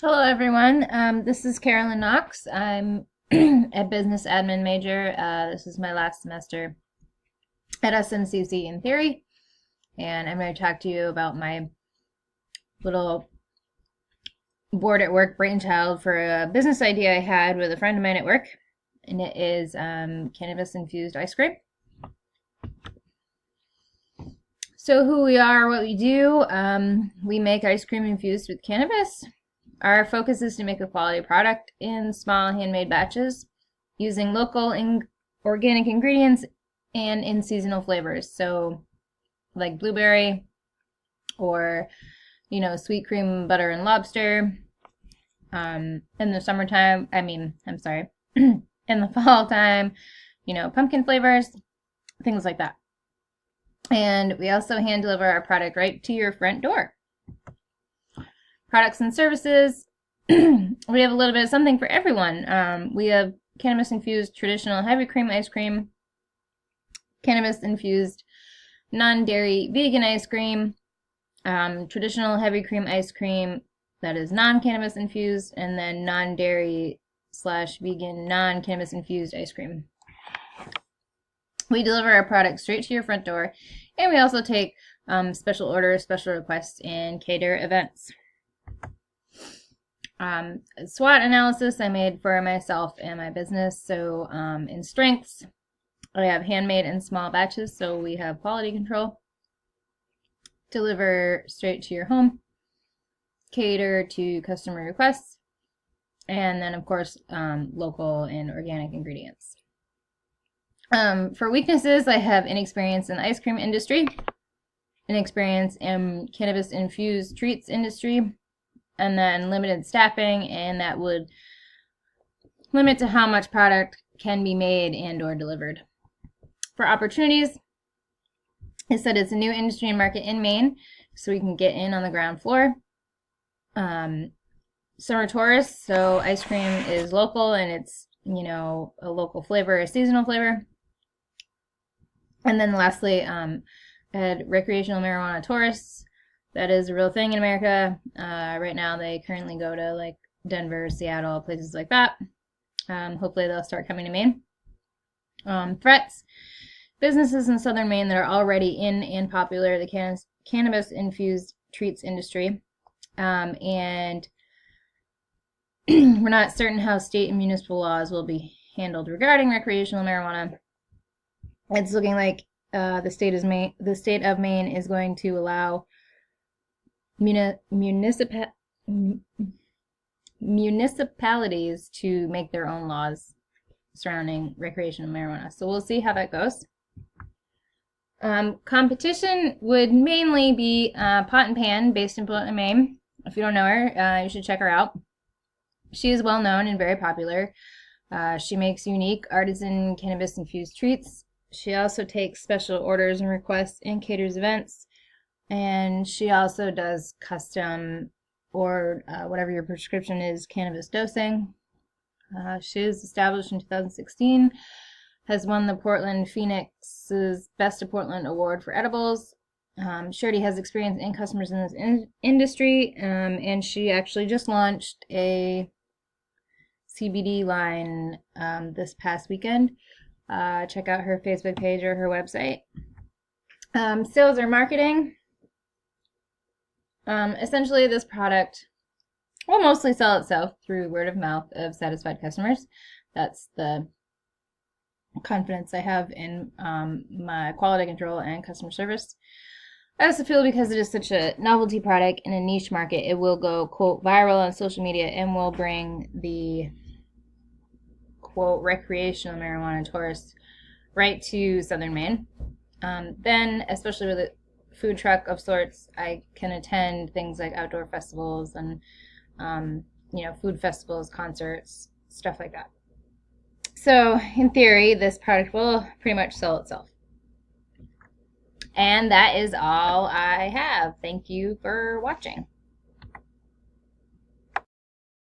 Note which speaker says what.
Speaker 1: Hello, everyone. This is Carolyn Knox. I'm a business admin major. This is my last semester at SMCC in theory, and I'm going to talk to you about my little bored at work brainchild for a business idea I had with a friend of mine at work, and it is cannabis infused ice cream. So, who we are, what we do, we make ice cream infused with cannabis. Our focus is to make a quality product in small handmade batches using local organic ingredients and in seasonal flavors. So, like blueberry or, sweet cream, butter, and lobster. In the summertime, I'm sorry, in the fall time, pumpkin flavors, things like that. And we also hand deliver our product right to your front door. Products and services. We have a little bit of something for everyone. We have cannabis infused traditional heavy cream ice cream, cannabis infused non-dairy vegan ice cream, traditional heavy cream ice cream that is non-cannabis infused, and then non-dairy / vegan non-cannabis infused ice cream. We deliver our product straight to your front door, and we also take special orders, special requests, and cater events. SWOT analysis I made for myself and my business. So in strengths, I have handmade in small batches, so we have quality control. Deliver straight to your home. Cater to customer requests. And then, of course, local and organic ingredients. For weaknesses, I have inexperience in the ice cream industry, inexperience in cannabis-infused treats industry, and then limited staffing, and that would limit to how much product can be made and or delivered. For opportunities, it said it's a new industry and market in Maine, so we can get in on the ground floor. Summer tourists, so ice cream is local and it's, a local flavor, a seasonal flavor. And then lastly, had recreational marijuana tourists. That is a real thing in America. Right now, they currently go to like Denver, Seattle, places like that. Hopefully, they'll start coming to Maine. Threats: businesses in southern Maine that are already in and popular the cannabis-infused treats industry. And we're not certain how state and municipal laws will be handled regarding recreational marijuana. It's looking like the state of Maine is going to allow municipalities to make their own laws surrounding recreational marijuana. So we'll see how that goes. Competition would mainly be Pot and Pan, based in Portland, Maine. If you don't know her, you should check her out. She is well known and very popular. She makes unique artisan cannabis infused treats. She also takes special orders and requests and caters events. And she also does custom or whatever your prescription is, cannabis dosing. She was established in 2016, has won the Portland Phoenix's Best of Portland Award for edibles. She already has experience in customers in this industry, and she actually just launched a CBD line this past weekend. Check out her Facebook page or her website. Sales or marketing. Essentially, this product will mostly sell itself through word of mouth of satisfied customers. That's the confidence I have in my quality control and customer service. I also feel because it is such a novelty product in a niche market, it will go, quote, viral on social media and will bring the, quote, recreational marijuana tourists right to southern Maine. Then, especially with a food truck of sorts, I can attend things like outdoor festivals and, food festivals, concerts, stuff like that. So, in theory, this product will pretty much sell itself. And that is all I have. Thank you for watching.